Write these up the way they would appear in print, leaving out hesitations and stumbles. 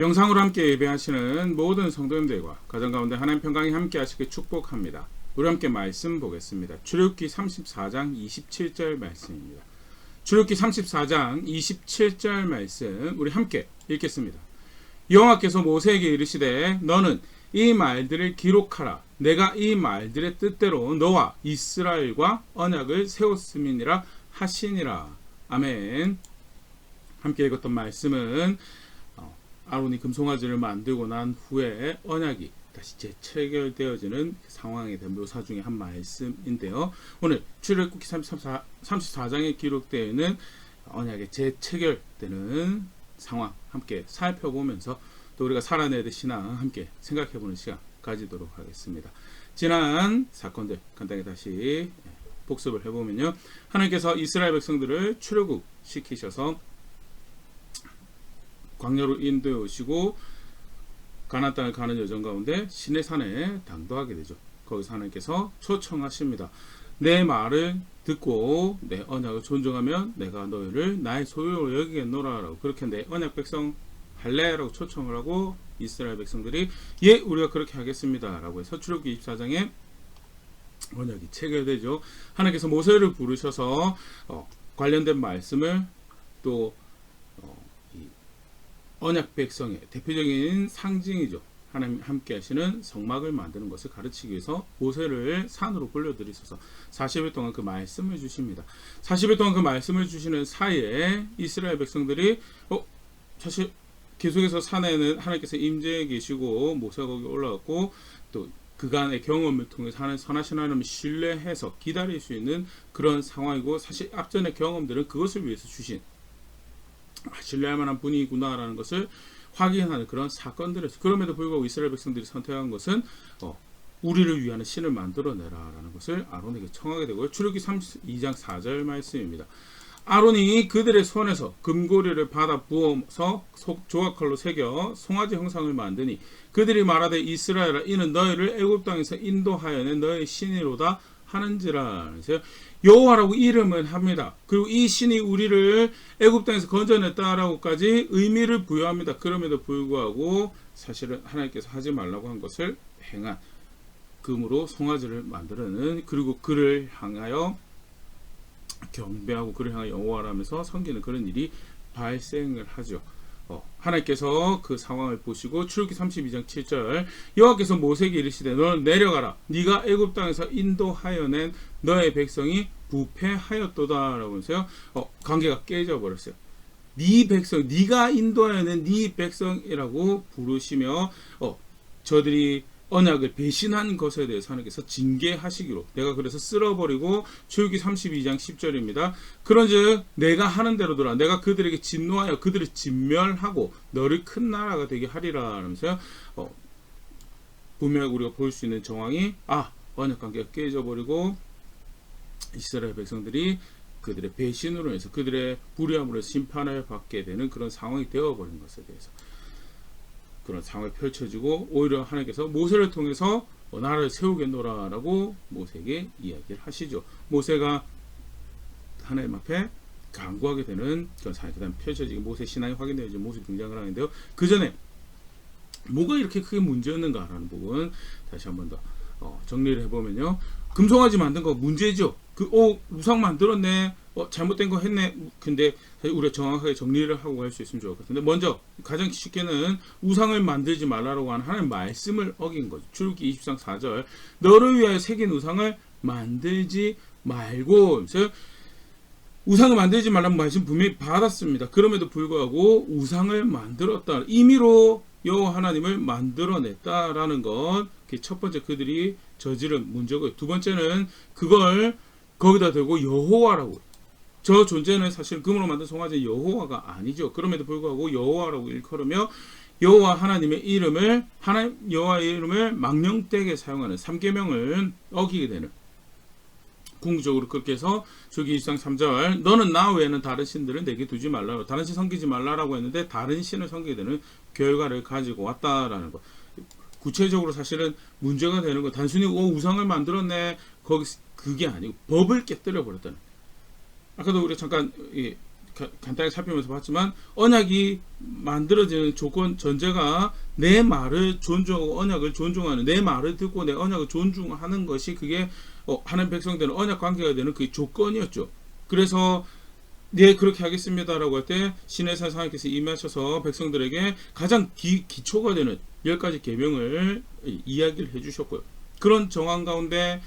영상으로 함께 예배하시는 모든 성도님들과 가정 가운데 하나님 평강이 함께 하시길 축복합니다. 우리 함께 말씀 보겠습니다. 출애굽기 34장 27절 말씀입니다. 출애굽기 34장 27절 말씀 우리 함께 읽겠습니다. 여호와께서 모세에게 이르시되 너는 이 말들을 기록하라. 내가 이 말들의 뜻대로 너와 이스라엘과 언약을 세웠음이니라 하시니라. 아멘. 함께 읽었던 말씀은 아론이 금송아지를 만들고 난 후에 언약이 다시 재체결되어지는 상황에 대한 묘사 중에 한 말씀인데요. 오늘 출애굽기 34장에 기록되어 있는 언약의 재체결되는 상황 함께 살펴보면서 또 우리가 살아내야 될 신앙 함께 생각해보는 시간 가지도록 하겠습니다. 지난 사건들 간단히 다시 복습을 해보면요. 하나님께서 이스라엘 백성들을 출애굽시키셔서 광야로 인도해 오시고 가나안 땅을 가는 여정 가운데 시내산에 당도하게 되죠. 거기서 하나님께서 초청하십니다. 내 말을 듣고 내 언약을 존중하면 내가 너희를 나의 소유로 여기겠노라 라고, 그렇게 내 언약 백성 할래? 라고 초청을 하고 이스라엘 백성들이 예 우리가 그렇게 하겠습니다 라고 해서 출애굽기 24장에 언약이 체결되죠. 하나님께서 모세를 부르셔서 관련된 말씀을 또 언약 백성의 대표적인 상징이죠. 하나님 함께 하시는 성막을 만드는 것을 가르치기 위해서 모세를 산으로 불러들이셔서 40일 동안 그 말씀을 주십니다. 40일 동안 그 말씀을 주시는 사이에 이스라엘 백성들이 사실 계속해서 산에는 하나님께서 임재해 계시고 모세가 거기 올라갔고 또 그간의 경험을 통해서 하는 선하신 하나님을 신뢰해서 기다릴 수 있는 그런 상황이고, 사실 앞전의 경험들은 그것을 위해서 주신 신뢰할 만한 분이구나라는 것을 확인하는 그런 사건들에서, 그럼에도 불구하고 이스라엘 백성들이 선택한 것은 우리를 위하는 신을 만들어내라라는 것을 아론에게 청하게 되고요. 출애굽기 32장 4절 말씀입니다. 아론이 그들의 손에서 금고리를 받아 부어서 조각칼로 새겨 송아지 형상을 만드니 그들이 말하되 이스라엘아 이는 너희를 애굽 땅에서 인도하여낸 너희 신이로다 하는지라. 여호와라고 이름을 합니다. 그리고 이 신이 우리를 애굽 땅에서 건져냈다라고까지 의미를 부여합니다. 그럼에도 불구하고 사실은 하나님께서 하지 말라고 한 것을 행한, 금으로 송아지를 만들어내는, 그리고 그를 향하여 경배하고 그를 향하여 여호와라면서 섬기는 그런 일이 발생을 하죠. 하나님께서 그 상황을 보시고 출애굽기 32장 7절 여호와께서 모세에게 이르시되 너는 내려가라. 네가 애굽 땅에서 인도하여낸 너의 백성이 부패하였도다 라고 해서요. 관계가 깨져 버렸어요. 네 백성, 네가 인도하여낸 네 백성이라고 부르시며 저들이 언약을 배신한 것에 대해서 하나님께서 징계하시기로 내가 그래서 쓸어버리고, 출애굽기 32장 10절입니다. 그런즉 내가 하는 대로더라. 내가 그들에게 진노하여 그들을 진멸하고 너를 큰 나라가 되게 하리라 하면서요. 분명히 우리가 볼 수 있는 정황이 언약관계가 깨져버리고 이스라엘 백성들이 그들의 배신으로 해서 그들의 불의함으로 해서 심판을 받게 되는 그런 상황이 되어버린 것에 대해서 그런 상황이 펼쳐지고, 오히려 하나님께서 모세를 통해서 나라를 세우겠노라라고 모세에게 이야기를 하시죠. 모세가 하나님 앞에 간구하게 되는 그런 상황이 그 다음 펼쳐지고 모세 신앙이 확인되어지고 모습이 등장을 하는데요. 그 전에 뭐가 이렇게 크게 문제였는가라는 부분 다시 한 번 더 정리를 해보면요. 금송아지 만든 거 문제죠. 우상 만들었네. 잘못된 거 했네. 근데 우리가 정확하게 정리를 하고 갈 수 있으면 좋을 것 같은데, 먼저 가장 쉽게는 우상을 만들지 말라고 하는 하나님의 말씀을 어긴 거죠. 출애굽기 20장 4절 너를 위하여 새긴 우상을 만들지 말고, 그래서 우상을 만들지 말라는 말씀 분명히 받았습니다. 그럼에도 불구하고 우상을 만들었다. 임의로 여호와 하나님을 만들어냈다라는 것, 그게 첫 번째 그들이 저지른 문제고요. 두 번째는 그걸 거기다 대고 여호와라고, 저 존재는 사실 금으로 만든 송아지 여호와가 아니죠. 그럼에도 불구하고 여호와라고 일컬으며 여호와 하나님의 이름을, 여호와의 이름을 망령되게 사용하는 3계명을 어기게 되는, 궁극적으로 그렇게 해서 출애굽기 20장 3절 너는 나 외에는 다른 신들을 내게 두지 말라고, 다른 신 섬기지 말라라고 했는데 다른 신을 섬기게 되는 결과를 가지고 왔다라는 것. 구체적으로 사실은 문제가 되는 거, 단순히 우상을 만들었네 그게 아니고 법을 깨뜨려 버렸다는. 아까도 우리가 잠깐 간단히 살피면서 봤지만 언약이 만들어지는 조건 전제가 내 말을 존중하고 언약을 존중하는, 내 말을 듣고 내 언약을 존중하는 것이 그게 하나님 백성들은 언약 관계가 되는 그 조건이었죠. 그래서 네 그렇게 하겠습니다라고 할 때 신의 사상께서 임하셔서 백성들에게 가장 기초가 되는 10가지 계명을 이야기를 해주셨고요. 그런 정황 가운데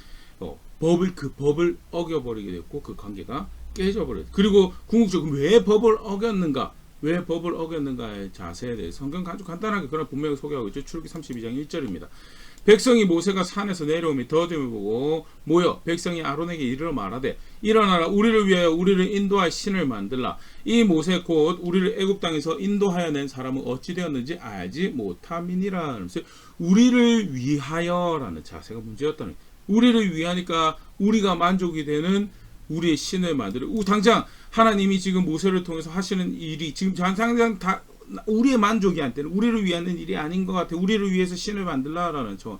법을 어겨버리게 됐고 그 관계가 깨져버려요. 그리고 궁극적으로 왜 법을 어겼는가? 왜 법을 어겼는가의 자세에 대해서 성경 아주 간단하게 그런 분명히 소개하고 있죠. 출애굽기 32장 1절입니다. 백성이 모세가 산에서 내려오며 더듬을 보고 모여 백성이 아론에게 이르러 말하되 일어나라 우리를 위하여 우리를 인도할 신을 만들라. 이 모세 곧 우리를 애굽 땅에서 인도하여 낸 사람은 어찌 되었는지 알지 못함이니라. 우리를 위하여라는 자세가 문제였다는 거예요. 우리를 위하니까 우리가 만족이 되는 우리의 신을 만들어. 당장 하나님이 지금 모세를 통해서 하시는 일이 지금 당장 다 우리의 만족이 안 되는, 우리를 위한 일이 아닌 것 같아. 우리를 위해서 신을 만들라라는 저.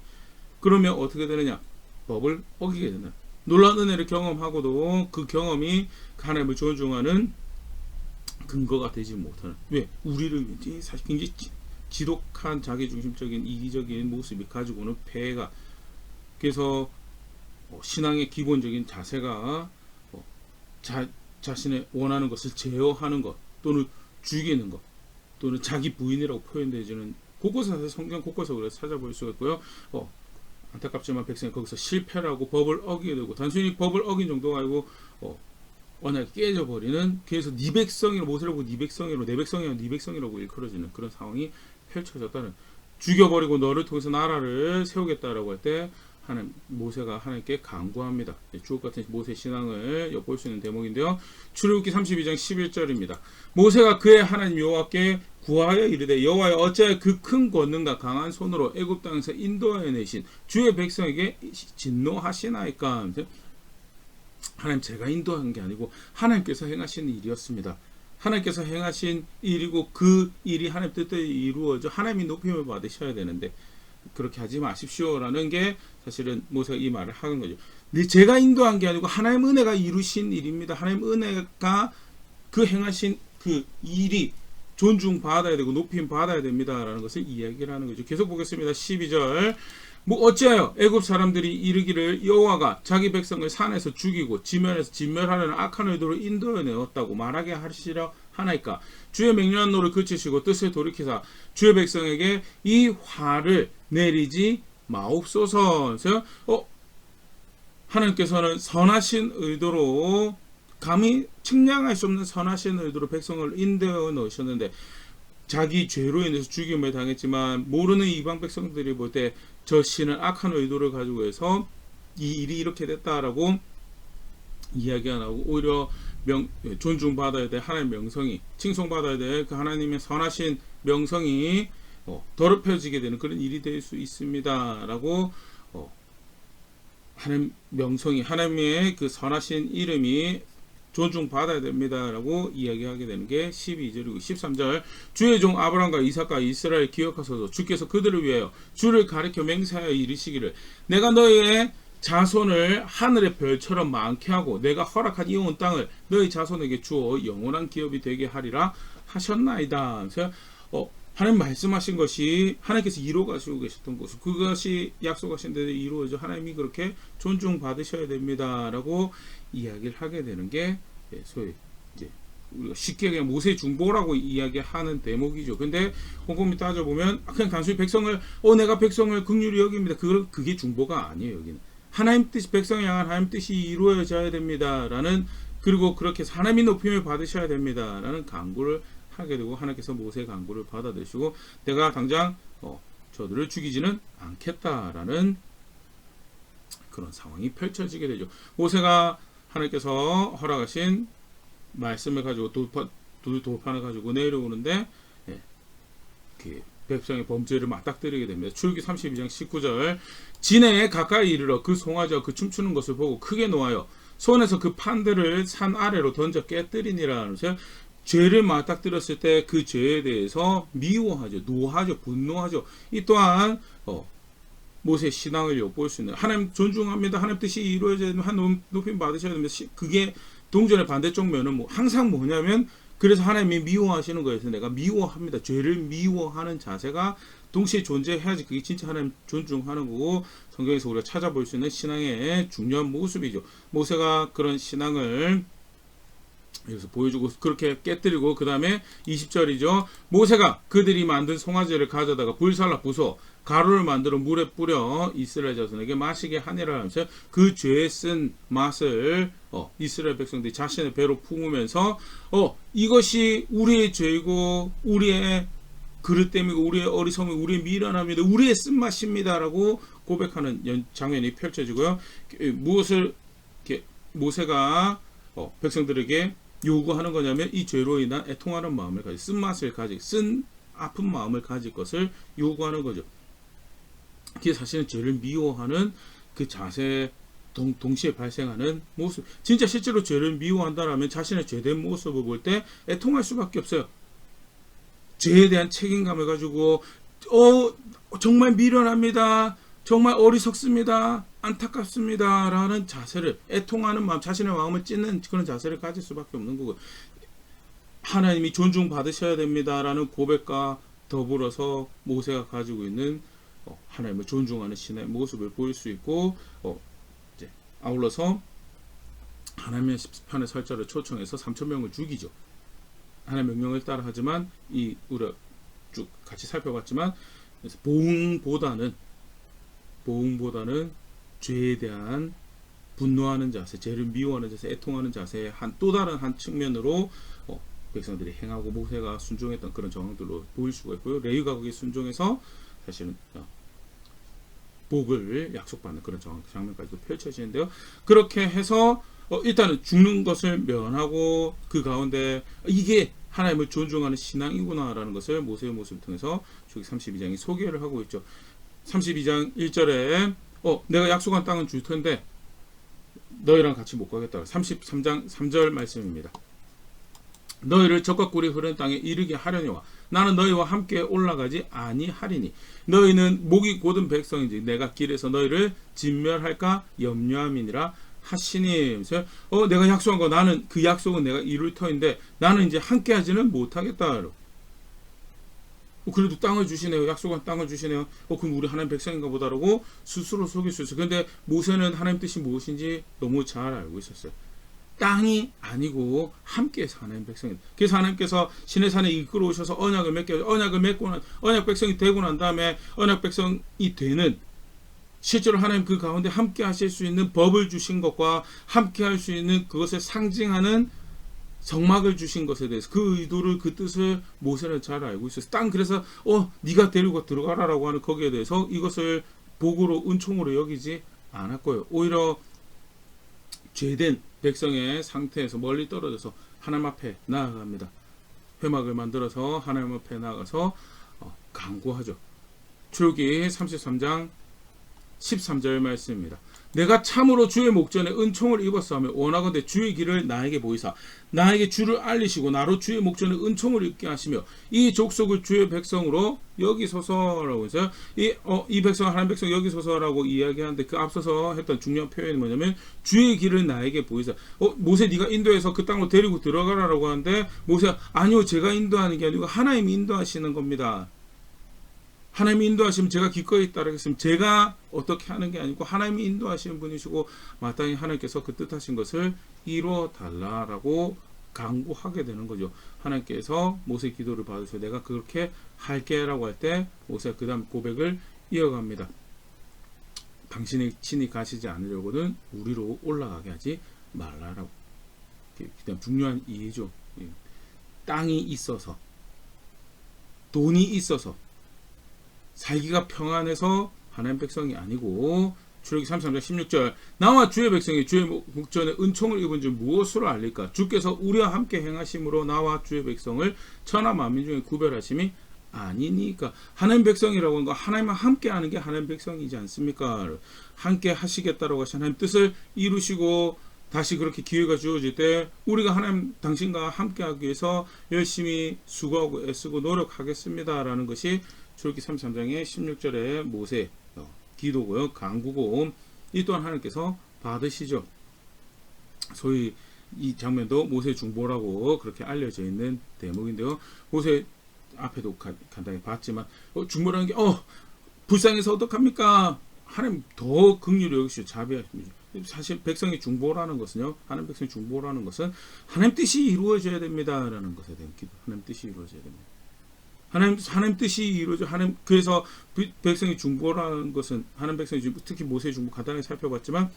그러면 어떻게 되느냐? 법을 어기게 되는. 놀라운 은혜를 경험하고도 그 경험이 하나님을 존중하는 근거가 되지 못하는. 왜? 우리를 위해 사실 굉장히 지독한 자기중심적인 이기적인 모습이 가지고는 폐해가. 그래서 신앙의 기본적인 자세가 자신의 원하는 것을 제어하는 것 또는 죽이는 것 또는 자기 부인이라고 표현되지는 곳곳에서 성경 곳곳에서 그래서 찾아볼 수가 있고요. 안타깝지만 백성이 거기서 실패하고 법을 어기게 되고 단순히 법을 어긴 정도가 아니고 언약이 깨져버리는, 그래서 네 백성이라고 모세를 보고 네 백성이라고 내 백성이라고 네 백성이라고 일컬어지는 그런 상황이 펼쳐졌다는, 죽여버리고 너를 통해서 나라를 세우겠다라고 할 때 모세가 하나님께 간구합니다. 주옥같은 모세 신앙을 엿볼 수 있는 대목인데요. 출애굽기 32장 11절입니다. 모세가 그의 하나님 여호와께 구하여 이르되 여호와여 어찌하여 그 큰 권능과 강한 손으로 애굽 땅에서 인도하여 내신 주의 백성에게 진노하시나이까. 하나님 제가 인도한 게 아니고 하나님께서 행하신 일이었습니다. 하나님께서 행하신 일이고 그 일이 하나님 뜻대로 이루어져 하나님이 높임을 받으셔야 되는데 그렇게 하지 마십시오라는 게 사실은 모세가 이 말을 하는 거죠. 제가 인도한 게 아니고 하나님 은혜가 이루신 일입니다. 하나님 은혜가 그 행하신 그 일이 존중받아야 되고 높임 받아야 됩니다라는 것을 이야기를 하는 거죠. 계속 보겠습니다. 12절. 어찌하여 애굽 사람들이 이르기를 여호와가 자기 백성을 산에서 죽이고 지면에서 진멸하려는 악한 의도로 인도해 내었다고 말하게 하시려 하나이까. 주의 맹렬한 노를 그치시고 뜻을 돌이키사 주의 백성에게 이 화를 내리지 마옵소서. 하나님께서는 선하신 의도로 감히 측량할 수 없는 선하신 의도로 백성을 인도해 넣으셨는데 자기 죄로 인해서 죽임을 당했지만 모르는 이방 백성들이 볼 때 저 신은 악한 의도를 가지고 해서 이 일이 이렇게 됐다라고 이야기 안 하고 오히려 존중받아야 될 하나님의 명성이, 칭송받아야 될 그 하나님의 선하신 명성이 더럽혀지게 되는 그런 일이 될 수 있습니다 라고 하나님 명성이, 하나님의 그 선하신 이름이 존중받아야 됩니다 라고 이야기하게 되는 게 12절이고 13절. 주의 종 아브라함과 이삭과 이스라엘 기억하소서. 주께서 그들을 위하여 주를 가리켜 맹세하여 이르시기를 내가 너희의 자손을 하늘의 별처럼 많게 하고 내가 허락한 이 온 땅을 너희 자손에게 주어 영원한 기업이 되게 하리라 하셨나이다. 그래서 하나님 말씀하신 것이 하나님께서 이루어가시고 계셨던 것을, 그것이 약속하신 대로 이루어져 하나님이 그렇게 존중받으셔야 됩니다 라고 이야기를 하게 되는 게 소위 이제 우리가 쉽게 그냥 모세 중보라고 이야기하는 대목이죠. 근데 곰곰이 따져보면 그냥 단순히 백성을 내가 백성을 긍휼히 여깁니다, 그게 중보가 아니에요. 여기는 하나님 뜻이, 백성을 향한 하나님 뜻이 이루어져야 됩니다라는, 그리고 그렇게 해서 하나님이 높임을 받으셔야 됩니다라는 간구를 하게 되고 하나님께서 모세의 간구를 받아들이시고 내가 당장 저들을 죽이지는 않겠다라는 그런 상황이 펼쳐지게 되죠. 모세가 하나님께서 허락하신 말씀을 가지고 돌판을 가지고 내려오는데 백성의 범죄를 맞닥뜨리게 됩니다. 출애굽기 32장 19절. 진해에 가까이 이르러 그 송아지와 그 춤추는 것을 보고 크게 노하여 손에서 그 판들을 산 아래로 던져 깨뜨리니라 하면서 죄를 맞닥뜨렸을 때 그 죄에 대해서 미워하죠, 노하죠, 분노하죠. 이 또한 모세의 신앙을 엿볼 수 있는, 하나님 존중합니다, 하나님 뜻이 이루어져야 되면 하나님 높임 받으셔야 됩니다. 그게 동전의 반대쪽 면은 항상 뭐냐면 그래서 하나님이 미워하시는 거에서 내가 미워합니다. 죄를 미워하는 자세가 동시에 존재해야지 그게 진짜 하나님 존중하는 거고, 성경에서 우리가 찾아볼 수 있는 신앙의 중요한 모습이죠. 모세가 그런 신앙을 여기서 보여주고 그렇게 깨뜨리고, 그 다음에 20절이죠. 모세가 그들이 만든 송아지를 가져다가 불살라 부숴 가루를 만들어 물에 뿌려 이스라엘 자손에게 마시게 하니라 하면서 그 죄에 쓴 맛을 이스라엘 백성들이 자신의 배로 품으면서 이것이 우리의 죄이고 우리의 그릇됨이고 우리의 어리석음이고 우리의 미련함이다, 우리의 쓴맛입니다 라고 고백하는 장면이 펼쳐지고요. 무엇을 모세가 백성들에게 요구하는 거냐면 이 죄로 인한 애통하는 마음을 가지, 쓴맛을 가지, 쓴 아픈 마음을 가질 것을 요구하는 거죠. 그게 사실은 죄를 미워하는 그 자세 동시에 발생하는 모습. 진짜 실제로 죄를 미워한다라면 자신의 죄된 모습을 볼 때 애통할 수밖에 없어요. 죄에 대한 책임감을 가지고 정말 미련합니다, 정말 어리석습니다, 안타깝습니다 라는 자세를, 애통하는 마음, 자신의 마음을 찢는 그런 자세를 가질 수밖에 없는 거고, 하나님이 존중받으셔야 됩니다 라는 고백과 더불어서 모세가 가지고 있는 하나님을 존중하는 신의 모습을 보일 수 있고, 이제 아울러서 하나님의 심판의 설자를 초청해서 3,000명을 죽이죠. 하나님의 명령을 따라 하지만 우리가 쭉 같이 살펴봤지만, 그래서 보응보다는 죄에 대한 분노하는 자세, 죄를 미워하는 자세, 애통하는 자세의 또 다른 한 측면으로 백성들이 행하고 모세가 순종했던 그런 정황들로 보일 수가 있고요. 레위가 거기에 순종해서 사실은 복을 약속받는 그런 장면까지도 펼쳐지는데요. 그렇게 해서 일단은 죽는 것을 면하고 그 가운데 이게 하나님을 존중하는 신앙이구나라는 것을 모세의 모습을 통해서 주기 32장이 소개를 하고 있죠. 32장 1절에 내가 약속한 땅은 줄 텐데 너희랑 같이 못 가겠다. 33장 3절 말씀입니다. 너희를 적과 꿀이 흐르는 땅에 이르게 하려니와 나는 너희와 함께 올라가지 아니하리니 너희는 목이 곧은 백성인지 내가 길에서 너희를 진멸할까 염려함이니라 하시니. 그래서 내가 약속한 거, 나는 그 약속은 내가 이룰 터인데 나는 이제 함께 하지는 못하겠다. 그래도 땅을 주시네요. 약속한 땅을 주시네요. 그럼 우리 하나님 백성인가 보다라고 스스로 속일 수 있어요. 근데 모세는 하나님 뜻이 무엇인지 너무 잘 알고 있었어요. 땅이 아니고 함께해서 하나님 백성이다. 그래서 하나님께서 시내산에 이끌어 오셔서 언약을 맺고 언약 백성이 되고 난 다음에 언약 백성이 되는, 실제로 하나님 그 가운데 함께 하실 수 있는 법을 주신 것과 함께 할 수 있는 그것을 상징하는 성막을 주신 것에 대해서 그 의도를, 그 뜻을 모세는 잘 알고 있었어요. 그래서 네가 데리고 들어가라라고 하는 거기에 대해서 이것을 복으로, 은총으로 여기지 않았고요. 오히려 죄된 백성의 상태에서 멀리 떨어져서 하나님 앞에 나아갑니다. 회막을 만들어서 하나님 앞에 나가서 간구하죠. 출애굽기 33장 13절 말씀입니다. 내가 참으로 주의 목전에 은총을 입었사오며 원하건대 주의 길을 나에게 보이사 나에게 주를 알리시고 나로 주의 목전에 은총을 입게 하시며 이 족속을 주의 백성으로 여기소서라고 해서 이 백성, 하나님 백성 여기소서라고 이야기하는데, 그 앞서서 했던 중요한 표현이 뭐냐면 주의 길을 나에게 보이사. 모세 네가 인도해서 그 땅으로 데리고 들어가라라고 하는데 모세가 아니요, 제가 인도하는 게 아니고 하나님이 인도하시는 겁니다. 하나님이 인도하시면 제가 기꺼이 따르겠습니다. 제가 어떻게 하는 게 아니고 하나님이 인도하시는 분이시고 마땅히 하나님께서 그 뜻하신 것을 이루어 달라라고 간구하게 되는 거죠. 하나님께서 모세의 기도를 받으셔서 내가 그렇게 할게 라고 할 때 모세가 그 다음 고백을 이어갑니다. 당신이 친히 가시지 않으려고는 우리로 올라가게 하지 말라라고. 그다음 중요한 이해죠. 땅이 있어서, 돈이 있어서 살기가 평안해서 하나님 백성이 아니고, 출애굽기 33장 16절 나와 주의 백성이 주의 목전에 은총을 입은 줄 무엇으로 알릴까? 주께서 우리와 함께 행하심으로 나와 주의 백성을 천하 만민 중에 구별하심이 아니니까. 하나님 백성이라고 하는 거, 하나님과 함께 하는 게 하나님 백성이지 않습니까? 함께 하시겠다라고 하신 하나님 뜻을 이루시고 다시 그렇게 기회가 주어질 때 우리가 하나님 당신과 함께 하기 위해서 열심히 수고하고 애쓰고 노력하겠습니다라는 것이 출애굽기 33장의 16절의 모세 기도고요, 간구고, 이 또한 하나님께서 받으시죠. 소위 이 장면도 모세 중보라고 그렇게 알려져 있는 대목인데요. 모세 앞에도 간단히 봤지만 중보라는 게 불쌍해서 어떡합니까? 하나님 더 긍휼히 여기시고 자비하십니다. 사실 백성의 중보라는 것은요, 하나님 백성의 중보라는 것은 하나님 뜻이 이루어져야 됩니다라는 것에 대한 기도. 하나님 뜻이 이루어져야 됩니다. 하나님 뜻이 이루어져. 그래서 백성의 중보라는 것은 하나님 백성의 중보, 특히 모세의 중보 간단하게 살펴봤지만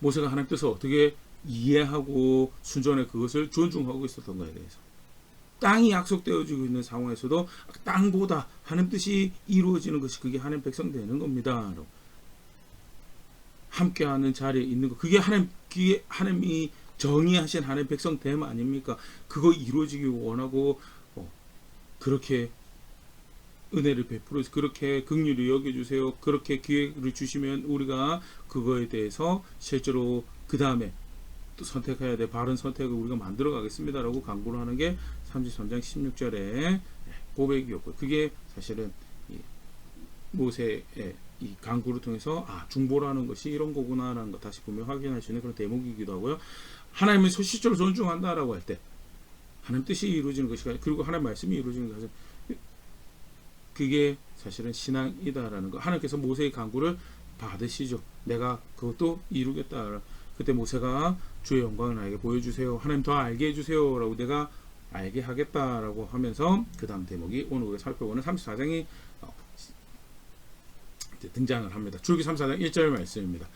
모세가 하나님 뜻을 어떻게 이해하고 순전히 그것을 존중하고 있었던 거에 대해서, 땅이 약속되어지고 있는 상황에서도 땅보다 하나님 뜻이 이루어지는 것이 그게 하나님 백성 되는 겁니다. 함께하는 자리에 있는 것, 그게 하나님이 정의하신 하나님 백성 됨 아닙니까? 그거 이루어지기 원하고 그렇게 은혜를 베풀어서 그렇게 긍휼히 여겨주세요. 그렇게 기회를 주시면 우리가 그거에 대해서 실제로 그 다음에 또 선택해야 돼. 바른 선택을 우리가 만들어 가겠습니다라고 강구를 하는 게 33장 16절의 고백이었고, 그게 사실은 모세의 이 강구를 통해서 중보라는 것이 이런 거구나라는 거 다시 보면 확인할 수 있는 그런 대목이기도 하고요. 하나님을 실제로 존중한다라고 할 때 하나님 뜻이 이루어지는 것이, 그리고 하나님 말씀이 이루어지는 것이, 그게 사실은 신앙이다라는 거. 하나님께서 모세의 강구를 받으시죠. 내가 그것도 이루겠다. 그때 모세가 주의 영광을 나에게 보여주세요. 하나님 더 알게 해주세요. 라고 내가 알게 하겠다라고 하면서 그 다음 대목이 오늘 우리가 살펴보는 34장이 등장을 합니다. 출애굽기 34장 1절 말씀입니다.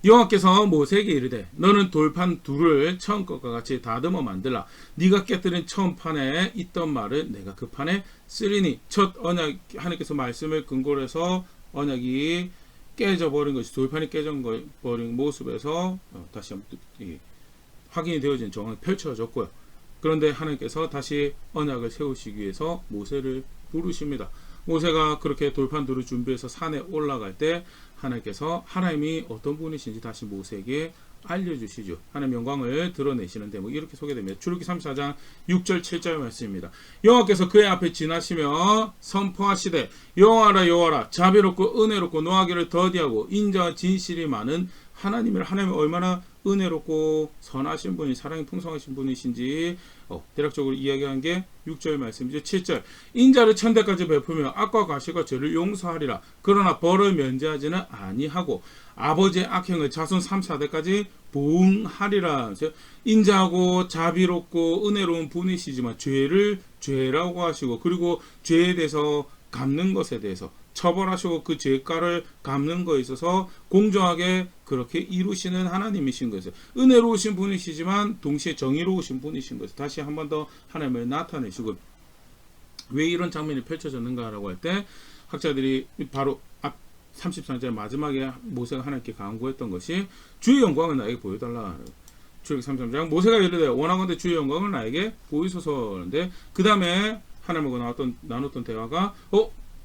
여호와께서 모세에게 이르되 너는 돌판 둘을 처음 것과 같이 다듬어 만들라. 네가 깨뜨린 처음 판에 있던 말을 내가 그 판에 쓰리니. 첫 언약, 하나님께서 말씀을 근거로 해서 언약이 깨져버린 것이, 돌판이 깨져버린 모습에서 다시 한번 확인이 되어진 정황이 펼쳐졌고요. 그런데 하나님께서 다시 언약을 세우시기 위해서 모세를 부르십니다. 모세가 그렇게 돌판 둘을 준비해서 산에 올라갈 때 하나님이 어떤 분이신지 다시 모세에게 알려주시죠. 하나님 영광을 드러내시는 대목 이렇게 소개됩니다. 출애굽기 34장 6절 7절 말씀입니다. 여호와께서 그의 앞에 지나시며 선포하시되 여호와라 여호와라 자비롭고 은혜롭고 노하기를 더디하고 인자와 진실이 많은 하나님을. 하나님이 얼마나 은혜롭고 선하신 분이, 사랑이 풍성하신 분이신지 대략적으로 이야기한 게 6절 말씀이죠. 7절 인자를 천대까지 베풀며 악과 과실과 죄를 용서하리라. 그러나 벌을 면제하지는 아니하고 아버지의 악행을 자손 3, 4대까지 보응하리라. 인자하고 자비롭고 은혜로운 분이시지만 죄를 죄라고 하시고, 그리고 죄에 대해서 갚는 것에 대해서 처벌하시고 그 죄가를 갚는 것에 있어서 공정하게 그렇게 이루시는 하나님이신 것이죠. 은혜로우신 분이시지만 동시에 정의로우신 분이신 것이죠. 다시 한 번 더 하나님을 나타내시고, 왜 이런 장면이 펼쳐졌는가라고 할 때 학자들이 바로 앞 33절 마지막에 모세가 하나님께 간구했던 것이 주의 영광을 나에게 보여달라. 출애굽기 33장 모세가 이르되 원하건대 주의 영광을 나에게 보이소서인데, 그 다음에 하나님과 나눴던 대화가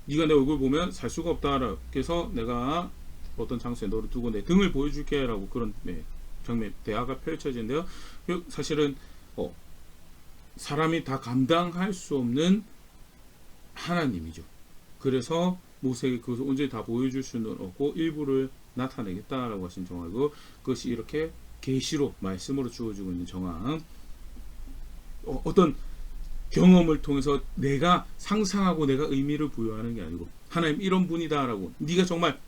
네가 내 얼굴 보면 살 수가 없다. 그래서 내가 어떤 장소에 너를 두고 내 등을 보여줄게 라고 그런 장면, 대화가 펼쳐지는데요. 사실은 사람이 다 감당할 수 없는 하나님이죠. 그래서 모세에게 그것을 온전히 다 보여줄 수는 없고 일부를 나타내겠다라고 하신 정황이고, 그것이 이렇게 계시로 말씀으로 주어지고 있는 정황. 어떤 경험을 통해서 내가 상상하고 내가 의미를 부여하는 게 아니고, 하나님 이런 분이다라고, 네가 정말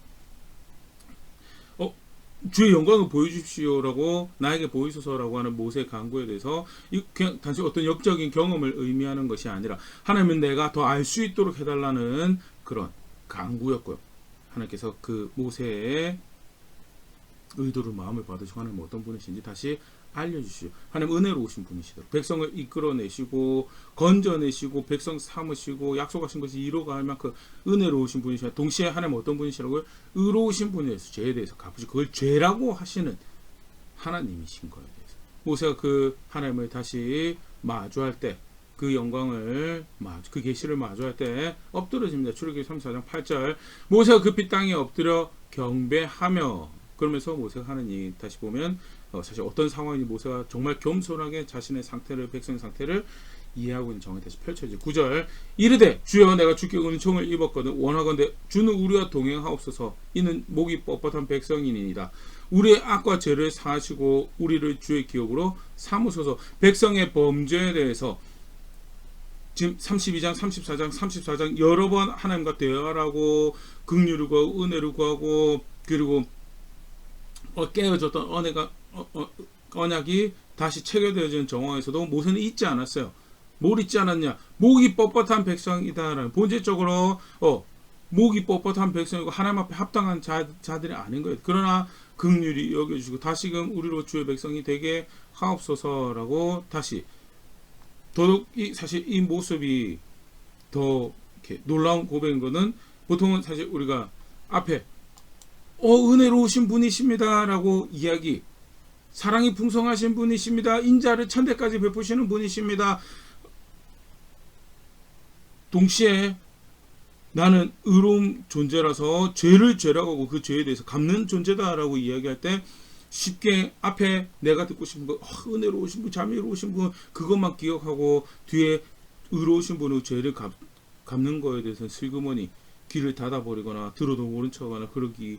주의 영광을 보여주십시오라고 나에게 보이소서라고 하는 모세의 간구에 대해서 그냥 단지 어떤 역적인 경험을 의미하는 것이 아니라 하나님은 내가 더 알 수 있도록 해달라는 그런 간구였고요. 하나님께서 그 모세의 의도를 마음을 받으시고 하나님 어떤 분이신지 다시 알려주시오. 하나님 은혜로우신 분이시도록 백성을 이끌어내시고 건져내시고 백성 삼으시고 약속하신 것이 이루어갈 만큼 은혜로우신 분이시고, 동시에 하나님 어떤 분이시라고요? 의로우신 분이어서 죄에 대해서 갚으시고 그걸 죄라고 하시는 하나님이신 거에 대해서 모세가 그 하나님을 다시 마주할 때, 그 영광을 그 계시를 마주할 때 엎드러집니다. 출애굽기 34장 8절 모세가 급히 땅에 엎드려 경배하며, 그러면서 모세가 하는 이 다시 보면 사실 어떤 상황인지 모세가 정말 겸손하게 자신의 상태를, 백성의 상태를 이해하고 있는 정황이 다시 펼쳐지죠. 9절 이르되 주여 내가 주께 은총을 입었거든 원하건대 주는 우리와 동행하옵소서 이는 목이 뻣뻣한 백성이니이다. 우리의 악과 죄를 사하시고 우리를 주의 기업으로 삼으소서. 백성의 범죄에 대해서 지금 32장, 34장, 34장 여러 번 하나님과 대화하고 긍휼을 구하고 은혜를 구하고 그리고 깨어졌던 언약이 다시 체결되어지는 정황에서도 모세는 잊지 않았어요. 뭘 잊지 않았냐? 목이 뻣뻣한 백성이다라는 본질적으로 목이 뻣뻣한 백성이고 하나님 앞에 합당한 자들이 아닌 거예요. 그러나 긍휼히 여겨주시고 다시금 우리로 주의 백성이 되게 하옵소서라고 다시 더욱 사실 이 모습이 더 이렇게 놀라운 고백인 거는 보통은 사실 우리가 앞에 은혜로우신 분이십니다라고 이야기 사랑이 풍성하신 분이십니다. 인자를 천대까지 베푸시는 분이십니다. 동시에 나는 의로운 존재라서 죄를 죄라고 하고 그 죄에 대해서 갚는 존재다라고 이야기할 때 쉽게 앞에 내가 듣고 싶은 거 은혜로우신 분, 자비로우신 분 그것만 기억하고 뒤에 의로우신 분의 죄를 갚는 거에 대해서는 슬그머니 귀를 닫아버리거나 들어도 모른 척하거나 그러기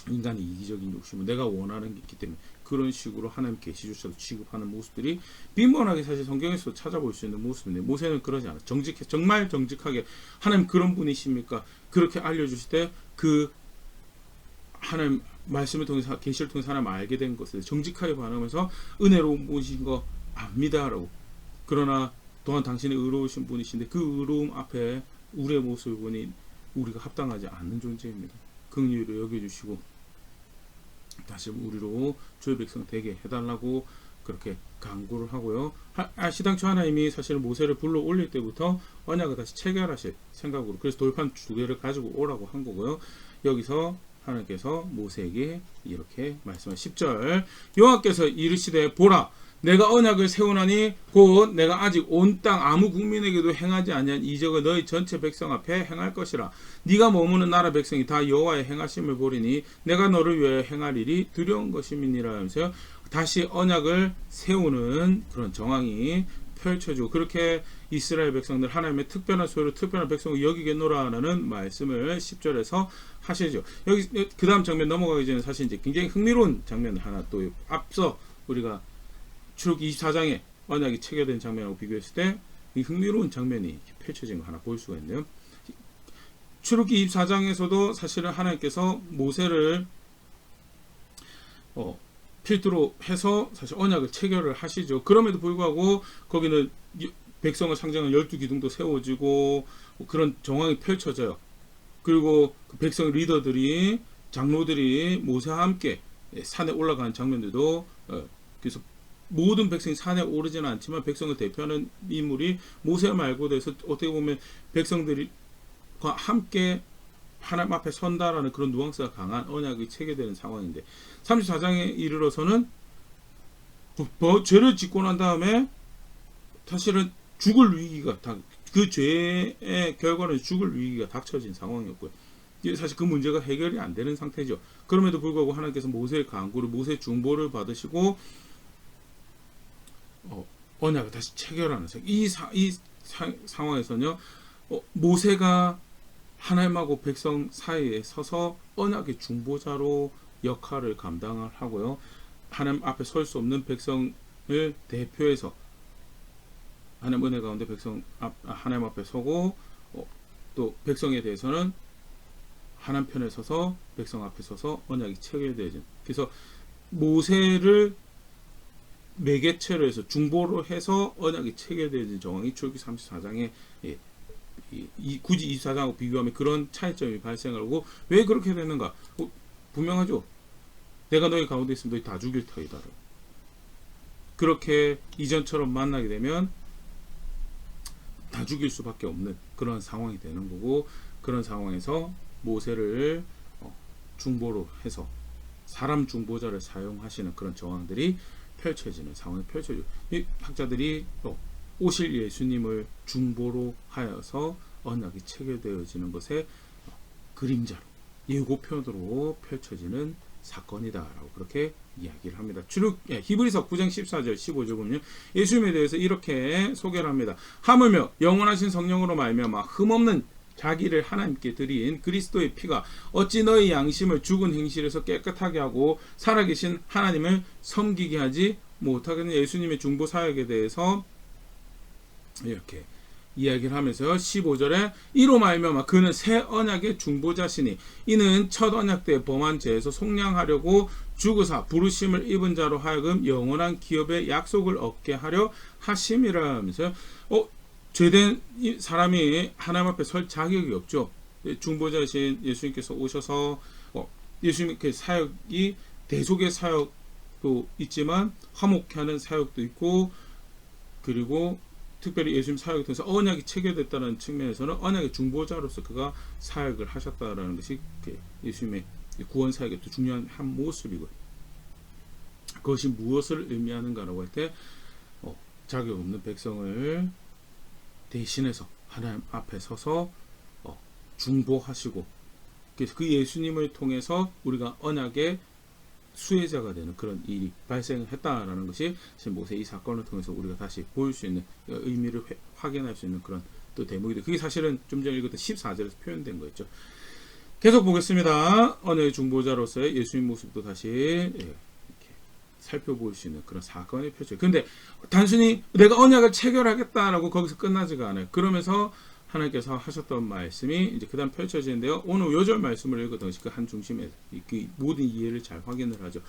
인간의 이기적인 욕심은 내가 원하는 게 있기 때문에 그런 식으로 하나님 계시조차도 취급하는 모습들이 빈번하게 사실 성경에서 찾아볼 수 있는 모습인데 모세는 그러지 않아. 정말 정직하게 하나님 그런 분이십니까? 그렇게 알려주실 때 그 하나님 말씀을 통해서 계시를 통해서 하나님 알게 된 것을 정직하게 반응하면서 은혜로운 분이신 거 압니다라고. 그러나 또한 당신이 의로우신 분이신데 그 의로움 앞에 우리의 모습을 보니 우리가 합당하지 않는 존재입니다. 긍휼히 여겨주시고 다시 우리로 주의 백성 되게 해달라고 그렇게 간구를 하고요. 시당초 하나님이 사실 모세를 불러 올릴 때부터 언약을 다시 체결하실 생각으로 그래서 돌판 2개를 가지고 오라고 한 거고요. 여기서 하나님께서 모세에게 이렇게 말씀한 10절 여호와께서 이르시되 보라 내가 언약을 세우나니 곧 내가 아직 온 땅 아무 국민에게도 행하지 아니한 이적을 너희 전체 백성 앞에 행할 것이라. 네가 머무는 나라 백성이 다 여호와의 행하심을 보리니 내가 너를 위하여 행할 일이 두려운 것임이니라 하면서 다시 언약을 세우는 그런 정황이 펼쳐지고 그렇게 이스라엘 백성들 하나님의 특별한 소유로 특별한 백성을 여기겠노라라는 말씀을 10절에서 하시죠. 여기 그 다음 장면 넘어가기 전에 사실 이제 굉장히 흥미로운 장면을 하나 또 앞서 우리가 출애굽기 24장에 언약이 체결된 장면하고 비교했을 때 이 흥미로운 장면이 펼쳐진 거 하나 볼 수가 있네요. 출애굽기 24장에서도 사실은 하나님께서 모세를 필두로 해서 사실 언약을 체결을 하시죠. 그럼에도 불구하고 거기는 백성을 상징하는 12기둥도 세워지고 그런 정황이 펼쳐져요. 그리고 그 백성 리더들이 장로들이 모세와 함께 산에 올라가는 장면들도 그래서 모든 백성이 산에 오르지는 않지만 백성을 대표하는 인물이 모세 말고도 해서 어떻게 보면 백성들과 함께 하나님 앞에 선다라는 그런 누앙스가 강한 언약이 체결되는 상황인데 34장에 이르러서는 죄를 짓고 난 다음에 사실은 죽을 위기가 그 죄의 결과는 죽을 위기가 닥쳐진 상황이었고요. 사실 그 문제가 해결이 안 되는 상태죠. 그럼에도 불구하고 하나님께서 모세의 간구를 모세 중보를 받으시고 언약을 다시 체결하는 이 상황에서는요 모세가 하나님하고 백성 사이에 서서 언약의 중보자로 역할을 감당을 하고요. 하나님 앞에 설 수 없는 백성을 대표해서 하나님 은혜 가운데 하나님 앞에 서고 또 백성에 대해서는 하나님 편에 서서 백성 앞에 서서 언약이 체결되어진 그래서 모세를 매개체로 해서 중보로 해서 언약이 체결되어진 정황이 출애굽기 34장에 굳이 24장하고 비교하면 그런 차이점이 발생하고 왜 그렇게 되는가? 분명하죠. 내가 너희 가운데 있으면 너희 다 죽일 터이다. 그렇게 이전처럼 만나게 되면 다 죽일 수밖에 없는 그런 상황이 되는 거고 그런 상황에서 모세를 중보로 해서 사람 중보자를 사용하시는 그런 정황들이 펼쳐지는 상황이 펼쳐지고 이 학자들이 오실 예수님을 중보로 하여서 언약이 체결되어지는 것의 그림자로 예고편으로 펼쳐지는 사건이다라고 그렇게 이야기를 합니다. 히브리서 9장 14절 15절 보면 예수님에 대해서 이렇게 소개를 합니다. 하물며 영원하신 성령으로 말미암아 흠없는 자기를 하나님께 드린 그리스도의 피가 어찌 너희 양심을 죽은 행실에서 깨끗하게 하고 살아계신 하나님을 섬기게 하지 못하겠느냐. 예수님의 중보 사역에 대해서 이렇게 이야기를 하면서 15절에 이로 말미암아 그는 새 언약의 중보자시니 이는 첫 언약 때 범한 죄에서 속량하려고 죽으사 부르심을 입은 자로 하여금 영원한 기업의 약속을 얻게 하려 하심이라 하면서 죄된 사람이 하나님 앞에 설 자격이 없죠. 중보자이신 예수님께서 오셔서 예수님의 사역이 대속의 사역도 있지만 화목케 하는 사역도 있고, 그리고 특별히 예수님 사역에 통해서 언약이 체결됐다는 측면에서는 언약의 중보자로서 그가 사역을 하셨다라는 것이 예수님의 구원 사역의 또 중요한 한 모습이고, 그것이 무엇을 의미하는가라고 할 때 자격 없는 백성을 대신해서 하나님 앞에 서서 중보하시고, 그래서 그 예수님을 통해서 우리가 언약의 수혜자가 되는 그런 일이 발생했다라는 것이 지금 모세 이 사건을 통해서 우리가 다시 보일 수 있는 의미를 확인할 수 있는 그런 또 대목이다. 그게 사실은 좀 전에 읽었던 14절에서 표현된 거였죠. 계속 보겠습니다. 언약의 중보자로서의 예수님 모습도 다시 이렇게 살펴볼 수 있는 그런 사건이 펼쳐요. 근데 단순히 내가 언약을 체결하겠다라고 거기서 끝나지가 않아요. 그러면서 하나님께서 하셨던 말씀이 이제 그 다음 펼쳐지는데요. 오늘 요절 말씀을 읽었던 것이 그 한 중심에 그 모든 이해를 잘 확인을 하죠.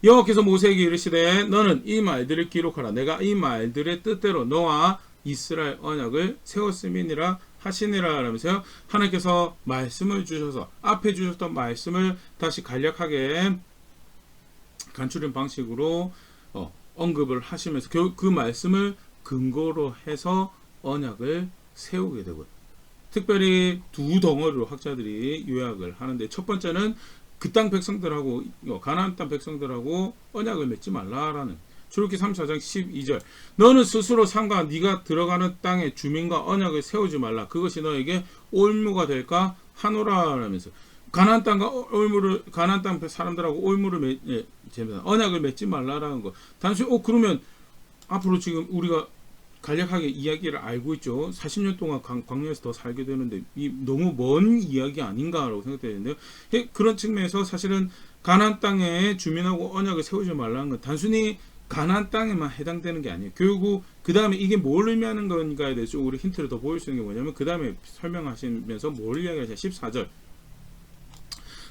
여호와께서 모세에게 이르시되 너는 이 말들을 기록하라. 내가 이 말들의 뜻대로 너와 이스라엘 언약을 세웠음이니라 하시니라 라면서요. 하나님께서 말씀을 주셔서 앞에 주셨던 말씀을 다시 간략하게 간추린 방식으로 언급을 하시면서 그 말씀을 근거로 해서 언약을 세우게 되고, 특별히 두 덩어리로 학자들이 요약을 하는데, 첫 번째는 그 땅 백성들하고 가나안 땅 백성들하고 언약을 맺지 말라라는 출애굽기 34장 12절 너는 스스로 삼가 네가 들어가는 땅의 주민과 언약을 세우지 말라. 그것이 너에게 올무가 될까 하노라 라면서 가나안 땅과 가나안 땅 사람들하고 올무를 언약을 맺지 말라라는 거. 단순히 그러면 앞으로 지금 우리가 간략하게 이야기를 알고 있죠. 40년 동안 광야에서 더 살게 되는데 너무 먼 이야기 아닌가라고 생각되는데요. 그런 측면에서 사실은 가나안 땅의 주민하고 언약을 세우지 말라는 건 단순히 가나안 땅에만 해당되는 게 아니에요. 결국 그 다음에 이게 뭘 의미하는 건가에 대해서 우리 힌트를 더 보일 수 있는 게 뭐냐면 그 다음에 설명하시면서 뭘 이야기하시냐. 14절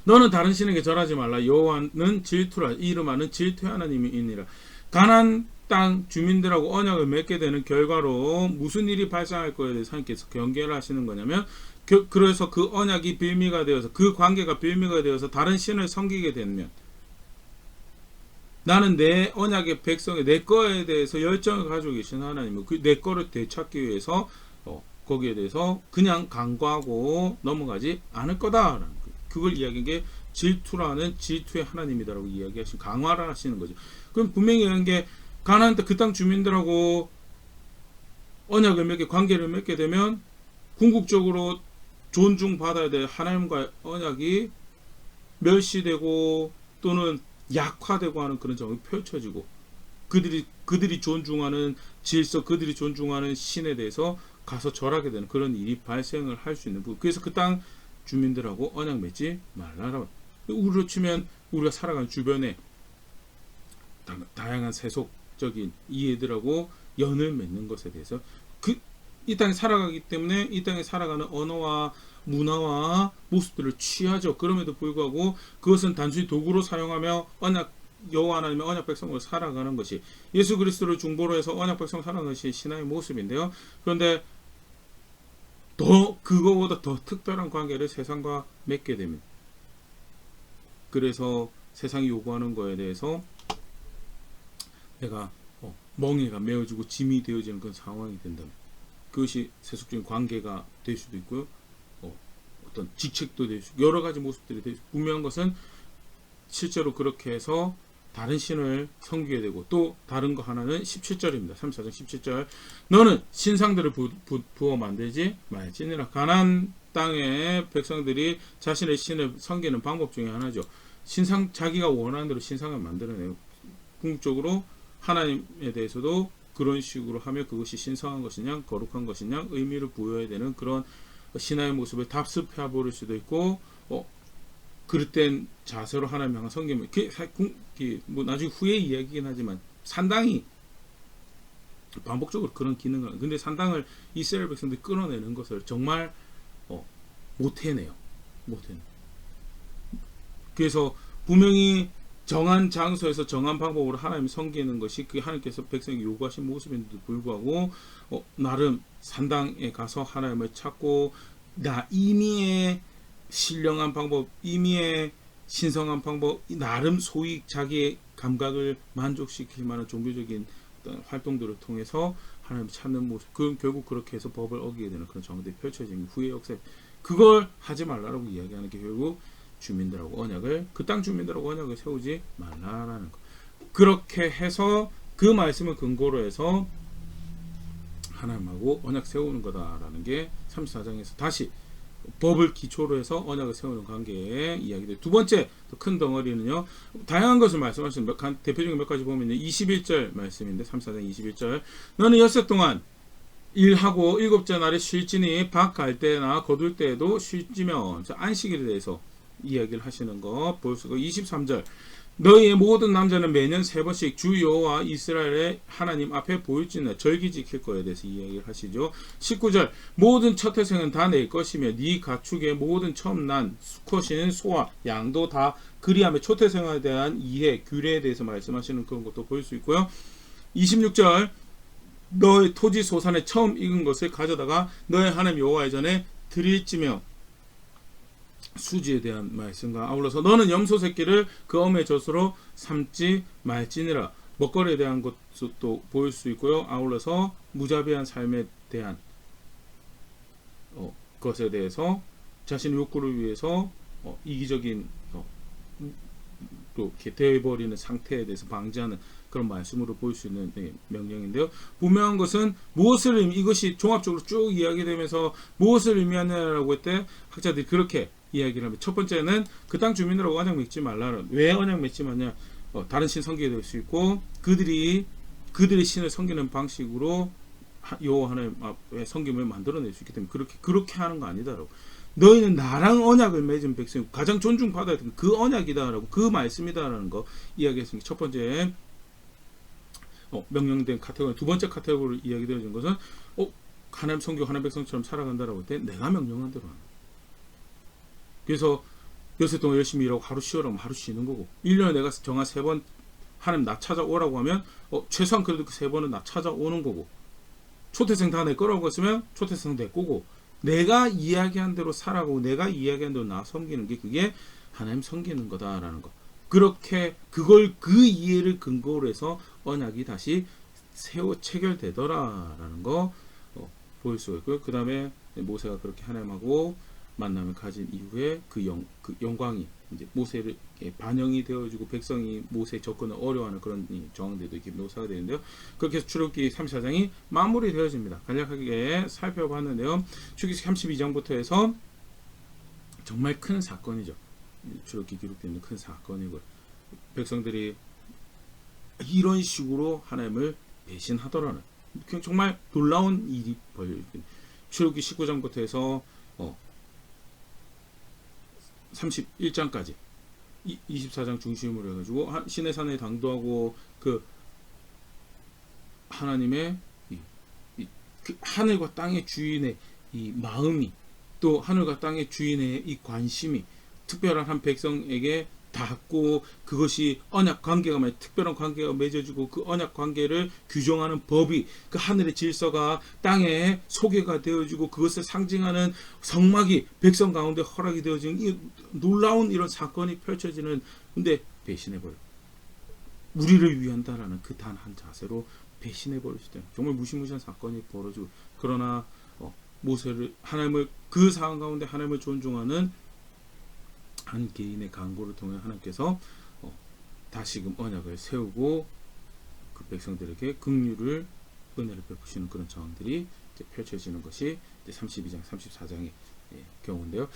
너는 다른 신에게 절하지 말라. 여호와는 질투라. 이름하는 질투의 하나님이니라. 가나안 땅 주민들하고 언약을 맺게 되는 결과로 무슨 일이 발생할 거에 대해서 하나님께서 경계를 하시는 거냐면, 그래서 그 언약이 빌미가 되어서 그 관계가 빌미가 되어서 다른 신을 섬기게 되면 나는 내 언약의 백성의 내 거에 대해서 열정을 가지고 계신 하나님은 내 거를 되찾기 위해서 거기에 대해서 그냥 간과하고 넘어가지 않을 거다라는 거예요. 그걸 이야기한 게 질투라는 질투의 하나님이다라고 이야기하시는, 강화를 하시는 거죠. 그럼 분명히 이런 게 가나안 그 땅 주민들하고 언약을 맺게, 관계를 맺게 되면 궁극적으로 존중받아야 될 하나님과의 언약이 멸시되고 또는 약화되고 하는 그런 점이 펼쳐지고, 그들이 존중하는 질서, 그들이 존중하는 신에 대해서 가서 절하게 되는 그런 일이 발생을 할 수 있는 부분. 그래서 그 땅 주민들하고 언약 맺지 말라라. 우리로 치면 우리가 살아가는 주변에 다양한 세속적인 이해들하고 연을 맺는 것에 대해서 이 땅에 살아가기 때문에 이 땅에 살아가는 언어와 문화와 모습들을 취하죠. 그럼에도 불구하고 그것은 단순히 도구로 사용하며 여호와 하나님의 언약 백성으로 살아가는 것이, 예수 그리스도를 중보로 해서 언약 백성 살아가는 것이 신앙의 모습인데요. 그런데 그거보다 더 특별한 관계를 세상과 맺게 됩니다. 그래서 세상이 요구하는 거에 대해서 내가 멍에가 메어지고 짐이 되어지는 그런 상황이 된다면, 그것이 세속적인 관계가 될 수도 있고요. 어떤 직책도 될 수 있고 여러 가지 모습들이 될 수 있고, 분명한 것은 실제로 그렇게 해서 다른 신을 섬기게 되고, 또 다른 거 하나는 17절입니다. 34장 17절 너는 신상들을 부어 만들지 말지니라. 가나안 땅의 백성들이 자신의 신을 섬기는 방법 중에 하나죠. 신상 자기가 원하는 대로 신상을 만들어내요. 궁극적으로 하나님에 대해서도 그런 식으로 하며 그것이 신성한 것이냐 거룩한 것이냐 의미를 부여해야 되는 그런 신화의 모습을 답습해 버릴 수도 있고 그릇된 자세로 하나님 향한 섬김을 뭐 나중에 후에 이야기긴 하지만 산당이 반복적으로 그런 기능을 근데 산당을 이스라엘 백성들이 끌어내는 것을 정말 못 해내요. 그래서 분명히 정한 장소에서 정한 방법으로 하나님을 섬기는 것이 그 하나님께서 백성에게 요구하신 모습인데도 불구하고 나름 산당에 가서 하나님을 찾고 나 임의의 신령한 방법, 임의의 신성한 방법, 나름 소위 자기의 감각을 만족시킬 만한 종교적인 어떤 활동들을 통해서 하나님을 찾는 모습, 그 결국 그렇게 해서 법을 어기게 되는 그런 정황들이 펼쳐지는 후의 역사, 그걸 하지 말라고 이야기하는 게 결국 주민들하고 언약을 그 땅 주민들하고 언약을 세우지 말라라는 거. 그렇게 해서 그 말씀을 근거로 해서 하나님하고 언약 세우는 거다라는 게 34장에서 다시 법을 기초로 해서 언약을 세우는 관계의 이야기들. 두 번째 큰 덩어리는요. 다양한 것을 말씀하시는 대표적인 몇 가지 보면 21절 말씀인데 34장 21절 너는 엿새 동안 일하고 일곱째 날에 쉴지니 밭 갈 때나 거둘 때에도 쉴지며 안식일에 대해서 이야기를 하시는 거 볼 수 있고 23절 너희의 모든 남자는 매년 3번씩 주 여호와 이스라엘의 하나님 앞에 보일지는 절기 지킬 거에 대해서 이야기를 하시죠. 19절 모든 첫 태생은 다 내 것이며 네 가축의 모든 처음 난 수컷인 소와 양도 다 그리하며 초태생에 대한 이해 규례에 대해서 말씀하시는 그런 것도 볼 수 있고요. 26절 너의 토지 소산에 처음 익은 것을 가져다가 너의 하나님 여호와의 전에 드릴지며 수지에 대한 말씀과 아울러서 너는 염소 새끼를 그 엄의 젖으로 삼지 말지니라. 먹거리에 대한 것도 보일 수 있고요. 아울러서 무자비한 삶에 대한 것에 대해서 자신의 욕구를 위해서 이기적인 또 이렇게 되어버리는 상태에 대해서 방지하는 그런 말씀으로 볼 수 있는 명령인데요. 분명한 것은 무엇을 이것이 종합적으로 쭉 이야기되면서 무엇을 의미하냐라고 했대 학자들이 그렇게 이야기를 하면 첫 번째는 그 땅 주민들하고 언약 맺지 말라는 왜 언약 맺지 마냐 다른 신 섬기게 될 수 있고 그들의 신을 섬기는 방식으로 여호와 하나님 앞에 섬김을 만들어낼 수 있기 때문에 그렇게 하는 거 아니다라고 너희는 나랑 언약을 맺은 백성 가장 존중받아야 되는 그 언약이다라고 그 말씀이다라는 거 이야기했습니다. 첫 번째 명령된 카테고리 두 번째 카테고리로 이야기되어진 것은 하나님 섬기고 하나님 백성처럼 살아간다라고 할 때 내가 명령한 대로 하는 그래서 엿새 동안 열심히 일하고 하루 쉬어라고 하루 쉬는 거고 1년에 내가 정한 3번 하나님 나 찾아오라고 하면 최소한 그래도 그 3번은 나 찾아오는 거고 초태생 다 내 거라고 했으면 초태생 내 거고 내가 이야기한 대로 살아가고 내가 이야기한 대로 나 섬기는 게 그게 하나님 섬기는 거다라는 거 그렇게 그걸 그 이해를 근거로 해서 언약이 다시 체결되더라라는 거 보일 수가 있고요. 그 다음에 모세가 그렇게 하나님하고 만남을 가진 이후에 그 영광이 이제 모세를 반영이 되어지고 백성이 모세의 접근을 어려워하는 그런 정황들도 이렇게 묘사가 되는데요. 그렇게 해서 출애굽기 34장이 마무리되어집니다. 간략하게 살펴봤는데요. 출애굽기 32장부터 해서 정말 큰 사건이죠. 출애굽기 기록되어 있는 큰 사건이고요. 백성들이 이런 식으로 하나님을 배신하더라는 정말 놀라운 일이 벌어집니다. 출애굽기 19장부터 해서 31장까지 24장 중심으로 해가지고 신의 산에 당도하고 그 하나님의 그 하늘과 땅의 주인의 이 마음이 또 하늘과 땅의 주인의 이 관심이 특별한 한 백성에게 닿고 그것이 언약 관계가 특별한 관계가 맺어지고 그 언약 관계를 규정하는 법이 그 하늘의 질서가 땅에 소개가 되어지고 그것을 상징하는 성막이 백성 가운데 허락이 되어지는 이 놀라운 이런 사건이 펼쳐지는 근데 배신해버려 우리를 위한다라는 그 단 한 자세로 배신해버릴 수 있다. 정말 무시무시한 사건이 벌어지고 그러나 모세를 하나님을 그 상황 가운데 하나님을 존중하는 한 개인의 간구를 통해 하나님께서 다시금 언약을 세우고 그 백성들에게 긍휼을 은혜를 베푸시는 그런 상황들이 펼쳐지는 것이 32장, 34장의 경우인데요.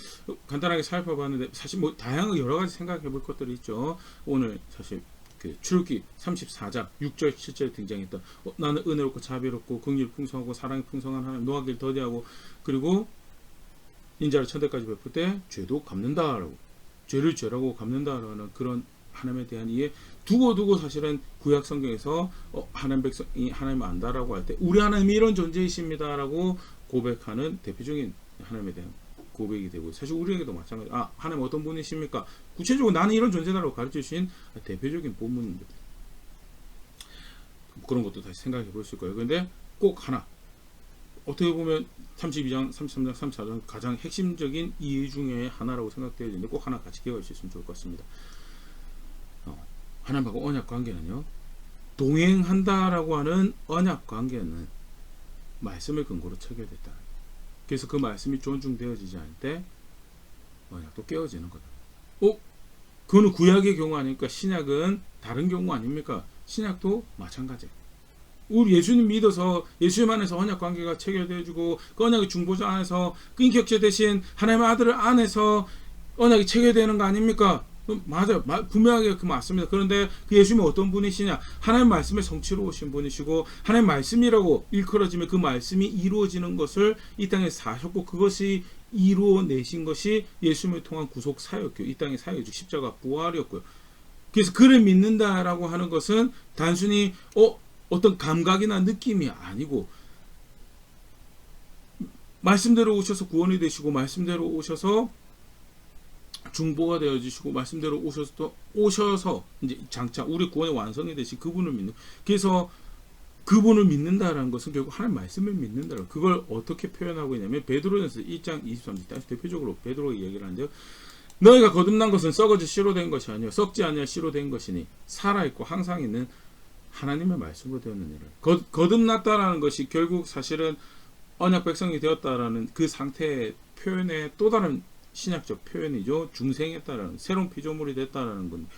간단하게 살펴봤는데 사실 뭐 다양한 여러 가지 생각해 볼 것들이 있죠. 오늘 사실 그 출애굽기 34장 6절 7절에 등장했던 나는 은혜롭고 자비롭고 긍휼 풍성하고 사랑이 풍성한 하나님 노하기를 더디하고 그리고 인자를 천대까지 베풀 때 죄도 갚는다라고 죄를 죄라고 갚는다라는 그런 하나님에 대한 이해 두고 사실은 구약 성경에서 하나님 백성이 하나님을 안다라고 할 때 우리 하나님이 이런 존재이십니다라고 고백하는 대표적인 하나님에 대한 고백이 되고 사실 우리에게도 마찬가지. 하나님 어떤 분이십니까? 구체적으로 나는 이런 존재다라고 가르쳐 주신 대표적인 본문입니다. 그런 것도 다시 생각해 볼 수 있고요. 그런데 꼭 하나 어떻게 보면 32장, 33장, 34장 가장 핵심적인 이해 중에 하나라고 생각되어 있는데 꼭 하나 같이 기억할 수 있으면 좋을 것 같습니다. 하나님하고 언약 관계는요, 동행한다라고 하는 언약 관계는 말씀을 근거로 체결됐다. 그래서 그 말씀이 존중되어지지 않을 때 언약도 깨어지는 거다. 그거는 구약의 경우 아닙니까? 신약은 다른 경우 아닙니까? 신약도 마찬가지예요. 우리 예수님 믿어서 예수님 안에서 언약 관계가 체결되어지고 그 언약의 중보자 안에서 그 인격체 대신 하나님의 아들을 안에서 언약이 체결되는 거 아닙니까? 맞아요. 분명하게 그 맞습니다. 그런데 그 예수님이 어떤 분이시냐? 하나님 말씀의 성취로 오신 분이시고 하나님 말씀이라고 일컬어지면 그 말씀이 이루어지는 것을 이 땅에 사셨고 그것이 이루어내신 것이 예수님을 통한 구속 사역이요. 이 땅의 사역이 십자가 부활이었고요. 그래서 그를 믿는다라고 하는 것은 단순히 어떤 감각이나 느낌이 아니고 말씀대로 오셔서 구원이 되시고 말씀대로 오셔서 중보가 되어지시고 말씀대로 오셔서 이제 장차 우리 구원의 완성이 되신 그분을 믿는. 그래서 그분을 믿는다라는 것은 결국 하나님 말씀을 믿는다라는. 그걸 어떻게 표현하고 있냐면 베드로전서 1장 23절 대표적으로 베드로가 얘기를 하는데요. 너희가 거듭난 것은 썩어져 씨로 된 것이 아니요 썩지 아니할 씨로 된 것이니 살아있고 항상 있는 하나님의 말씀으로 되었느니라. 거듭났다라는 것이 결국 사실은 언약 백성이 되었다라는 그 상태의 표현의 또 다른 신약적 표현이죠. 중생했다라는 새로운 피조물이 됐다라는 건.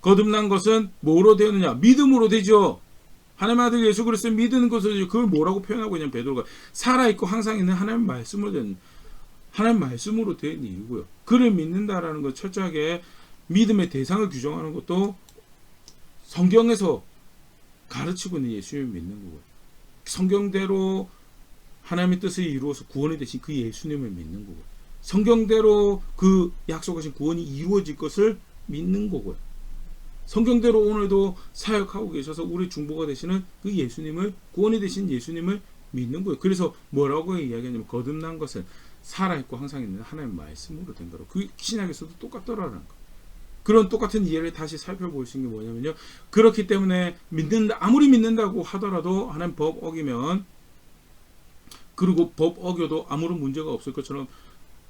거듭난 것은 뭐로 되었느냐? 믿음으로 되죠. 하나님의 아들 예수 그리스도를 믿는 것을 그걸 뭐라고 표현하고 있냐면 베드로가 살아있고 항상 있는 하나님의 말씀으로 된 하나님 말씀으로 된 이유고요. 그를 믿는다라는 것 철저하게 믿음의 대상을 규정하는 것도 성경에서 가르치고 있는 예수님을 믿는 거고요. 성경대로 하나님의 뜻을 이루어서 구원이 되신 그 예수님을 믿는 거고요. 성경대로 그 약속하신 구원이 이루어질 것을 믿는 거고요. 성경대로 오늘도 사역하고 계셔서 우리 중보가 되시는 그 예수님을 구원이 되신 예수님을 믿는 거예요. 그래서 뭐라고 이야기하냐면 거듭난 것은 살아있고 항상 있는 하나님의 말씀으로 된 거로. 그 신약에서도 똑같더라는 거. 그런 똑같은 이해를 다시 살펴볼 수 있는 게 뭐냐면요. 그렇기 때문에 아무리 믿는다고 하더라도 하나님 법 어기면 그리고 법 어겨도 아무런 문제가 없을 것처럼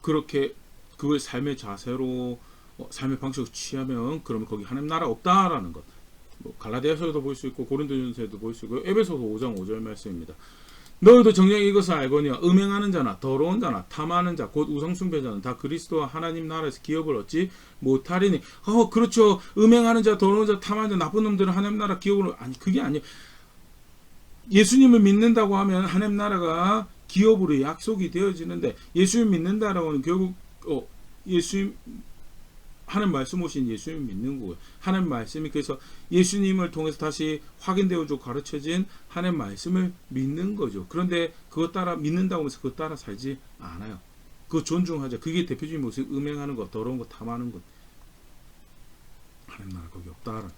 그렇게 그걸 삶의 자세로 삶의 방식을 취하면 그러면 거기 하나님 나라 없다라는 것. 갈라디아서도 볼 수 있고 고린도전서에도 볼 수 있고 에베소서 5장 5절 말씀입니다. 너희도 정녕 이것을 알거니와 음행하는 자나 더러운 자나 탐하는 자 곧 우상숭배자는 다 그리스도와 하나님 나라에서 기업을 얻지 못하리니. 그렇죠. 음행하는 자 더러운 자 탐하는 자 나쁜 놈들은 하나님 나라 기업을 아니 그게 아니에요. 예수님을 믿는다고 하면 하나님 나라가 기업으로 약속이 되어지는데 예수님 믿는다라고 하는 결국 예수님 하나님 말씀 오신 예수님 믿는 거고요. 하나님 말씀이 그래서 예수님을 통해서 다시 확인되어지고 가르쳐진 하나님 말씀을 믿는 거죠. 그런데 그것 따라 믿는다고 하면서 그것 따라 살지 않아요. 그거 존중하자. 그게 대표적인 모습. 음행하는 것, 더러운 것, 탐하는 것. 하나님 나라 거기 없다.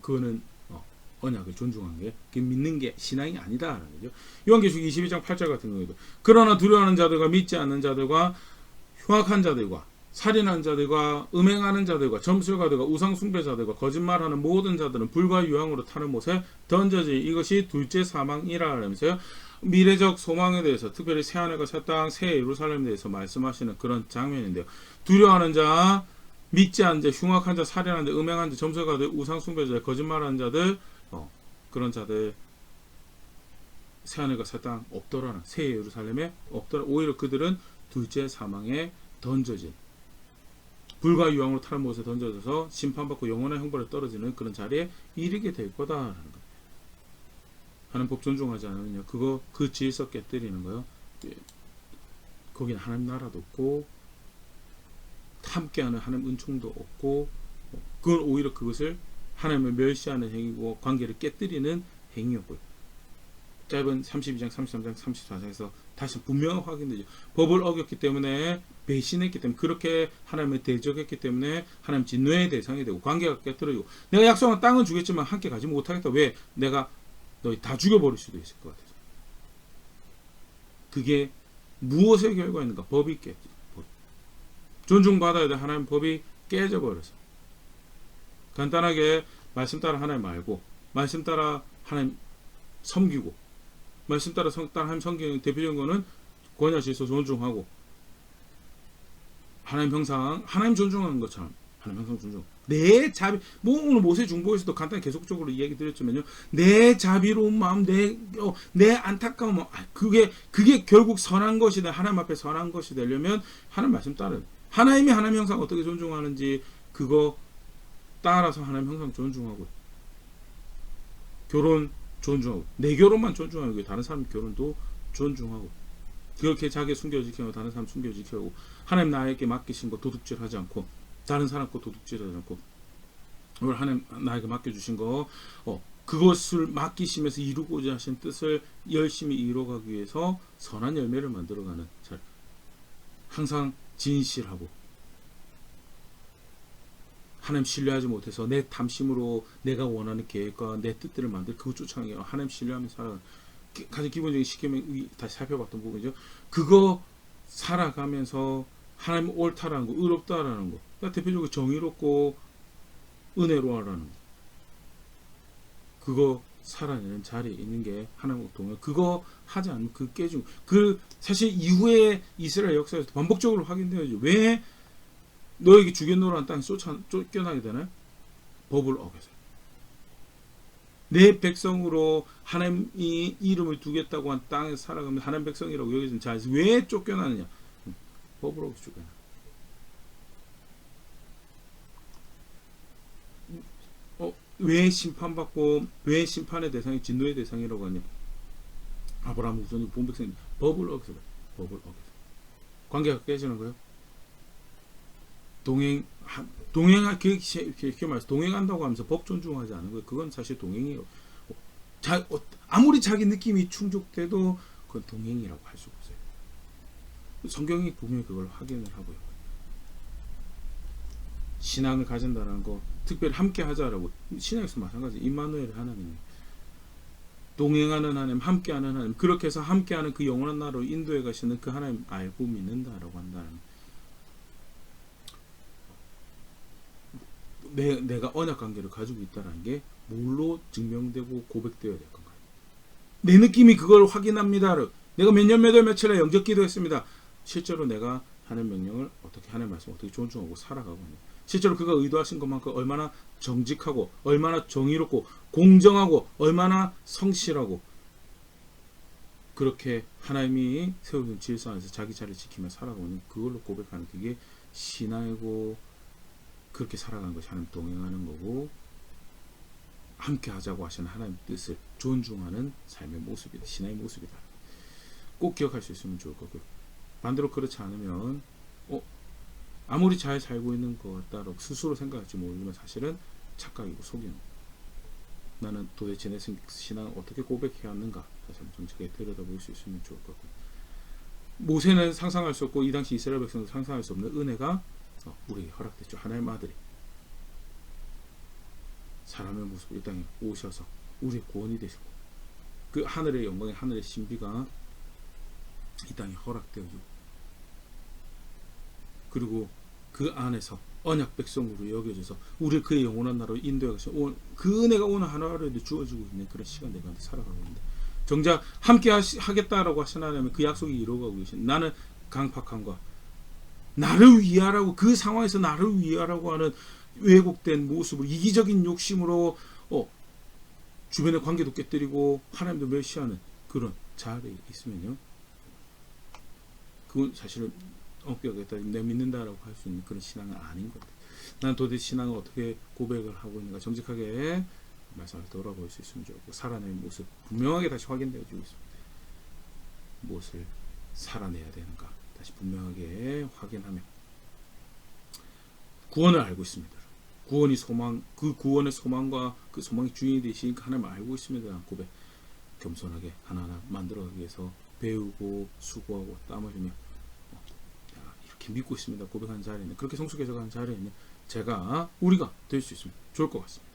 그거는 언약을 존중하는 게 믿는 게 신앙이 아니다라는 거죠. 요한계시록 22장 8절 같은 경우에도 그러나 두려워하는 자들과 믿지 않는 자들과 흉악한 자들과 살인하는 자들과 음행하는 자들과 점술가들과 우상숭배자들과 거짓말하는 모든 자들은 불과 유황으로 타는 못에 던져질 이것이 둘째 사망이라 하면서요. 미래적 소망에 대해서 특별히 새하늘과 새 땅, 새 예루살렘에 대해서 말씀하시는 그런 장면인데요. 두려워하는 자, 믿지 않는 자, 흉악한 자, 살인하는 자, 음행하는 자, 점술가들, 우상숭배자, 거짓말하는 자들 그런 자들 새하늘과 새 땅 없더라는 새 예루살렘에 없더라. 오히려 그들은 둘째 사망에 던져진 불과 유황으로 타는 못에 던져져서 심판받고 영원한 형벌에 떨어지는 그런 자리에 이르게 될 거다라는 거. 하는 법 존중하지 않으면요. 그 질서 깨뜨리는 거요. 거기는 하나님 나라도 없고 함께하는 하나님 은총도 없고, 그건 오히려 그것을 하나님을 멸시하는 행위고 관계를 깨뜨리는 행위였고요. 짧은 32장, 33장, 34장에서 다시 분명하게 확인되죠. 법을 어겼기 때문에, 배신했기 때문에, 그렇게 하나님을 대적했기 때문에 하나님 진노의 대상이 되고 관계가 깨뜨려지고, 내가 약속한 땅은 주겠지만 함께 가지 못하겠다. 왜? 내가 너희 다 죽여버릴 수도 있을 것 같아서. 그게 무엇의 결과였는가? 법이 깨져. 존중받아야 될 하나님 법이 깨져버려서, 간단하게 말씀 따라 하나님 알고, 말씀 따라 하나님 섬기고, 말씀 따라 하나님 섬기는 대표적인 거는 권위와 질서 존중하고, 하나님 형상, 하나님 존중하는 것처럼 하나님 형상 존중. 내 자비, 오늘 모세 중보에서도 간단히 계속적으로 이야기 드렸지만요, 내 자비로운 마음, 내 안타까운 마음, 그게 결국 선한 것이 돼. 하나님 앞에 선한 것이 되려면 하나님 말씀 따르는, 하나님이 하나님 형상 어떻게 존중하는지 그거 따라서 하나님 형상 존중하고, 결혼 존중하고, 내 결혼만 존중하고 다른 사람 결혼도 존중하고, 그렇게 자기 숨겨 지키고 다른 사람 숨겨 지키고, 하나님 나에게 맡기신 거 도둑질하지 않고, 다른 사람 거 도둑질하지 않고, 오늘 하나님 나에게 맡겨주신 거 그것을 맡기시면서 이루고자 하신 뜻을 열심히 이루어가기 위해서 선한 열매를 만들어가는, 항상 진실하고, 하나님 신뢰하지 못해서 내 탐심으로 내가 원하는 계획과 내 뜻대로 만들 그거 쫓아가는 게 하나님 신뢰하며 살아가는, 가장 기본적인 시계명 다시 살펴봤던 부분이죠. 그거 살아가면서 하나님 옳다라는 거, 의롭다라는 거, 그러니까 대표적으로 정의롭고 은혜로워라는 거, 그거 살아내는 자리에 있는 게 하나님과 동행. 그거 하지 않으면 그 깨지고, 사실 이후에 이스라엘 역사에서 반복적으로 확인되어야죠. 왜 너에게 주겠노라는 땅에 쫓겨나게 되나요? 법을 어겨서. 내 백성으로 하나님이 이름을 두겠다고 한 땅에 살아가면 하나님 백성이라고 여겨진 자에서 왜 쫓겨나느냐? 법을 어겨서 쫓겨나. 왜 심판받고, 왜 심판의 대상이 진노의 대상이라고 하냐? 아브라함 후손이 본 백성이 법을 어겨서, 법을 어겨서 관계가 깨지는 거예요. 동행한다고 하면서 법 존중하지 않은 거예요. 그건 사실 동행이에요. 아무리 자기 느낌이 충족돼도 그건 동행이라고 할 수가 없어요. 성경이 분명히 그걸 확인을 하고요. 신앙을 가진다는 거, 특별히 함께 하자라고, 신앙에서 마찬가지. 임마누엘 하나님, 동행하는 하나님, 함께하는 하나님, 그렇게 해서 함께하는 그 영원한 나라로 인도해 가시는 그 하나님 알고 믿는다라고 한다는, 내가 언약 관계를 가지고 있다는 게 뭘로 증명되고 고백되어야 될 건가요? 내 느낌이 그걸 확인합니다. 내가 몇 년 몇 월 며칠에 영접 기도했습니다. 실제로 내가 하나님 명령을 어떻게, 하나님 말씀 어떻게 존중하고 살아가고 있냐? 실제로 그가 의도하신 것만큼 얼마나 정직하고, 얼마나 정의롭고 공정하고, 얼마나 성실하고, 그렇게 하나님이 세우는 질서 안에서 자기 자리를 지키며 살아가고 있는, 그걸로 고백하는, 그게 신앙이고, 그렇게 살아가는 것이 하나님 동행하는 거고, 함께 하자고 하시는 하나님 뜻을 존중하는 삶의 모습이다. 신앙의 모습이다. 꼭 기억할 수 있으면 좋을 거고요. 반대로 그렇지 않으면 아무리 잘 살고 있는 것 같다라고 스스로 생각할지 모르지만 사실은 착각이고 속이는, 나는 도대체 내 신앙을 어떻게 고백해야 하는가, 다시 한번 정직하게 들여다볼 수 있으면 좋을 것 같고요. 모세는 상상할 수 없고 이 당시 이스라엘 백성도 상상할 수 없는 은혜가 우리에게 허락됐죠. 하나님 아들이 사람의 모습으로 이 땅에 오셔서 우리의 구원이 되시고, 그 하늘의 영광의 하늘의 신비가 이 땅에 허락되어지고, 그리고 그 안에서 언약 백성으로 여겨져서 우리 그의 영원한 나라로 인도해 가시고, 그 은혜가 오늘 하루하루에도 주어지고 있는 그런 시간들 가운데 살아가고 있는데, 정작 함께 하겠다라고 하신 하나님은 그 약속이 이루어가고 계신, 나는 강팍함과 나를 위하라고, 그 상황에서 나를 위하라고 하는 왜곡된 모습으로, 이기적인 욕심으로 주변의 관계도 깨뜨리고 하나님도 멸시하는 그런 자리에 있으면요, 그건 사실은 엄격하겠다, 내가 믿는다라고 할 수 있는 그런 신앙은 아닌 것 같아요. 난 도대체 신앙을 어떻게 고백을 하고 있는가, 정직하게 말씀을 돌아볼 수 있으면 좋고, 살아내는 모습 분명하게 다시 확인되어지고 있습니다. 무엇을 살아내야 되는가, 다시 분명하게 확인하며 구원을 알고 있습니다. 구원이 소망, 그 구원의 소망과 그 소망의 주인이 되시니까 하나님을 알고 있습니다. 고백 겸손하게 하나하나 만들어가기 위해서 배우고 수고하고 땀 흘리며 이렇게 믿고 있습니다. 고백하는 자리에는, 그렇게 성숙해서 가는 자리에는 우리가 될 수 있으면 좋을 것 같습니다.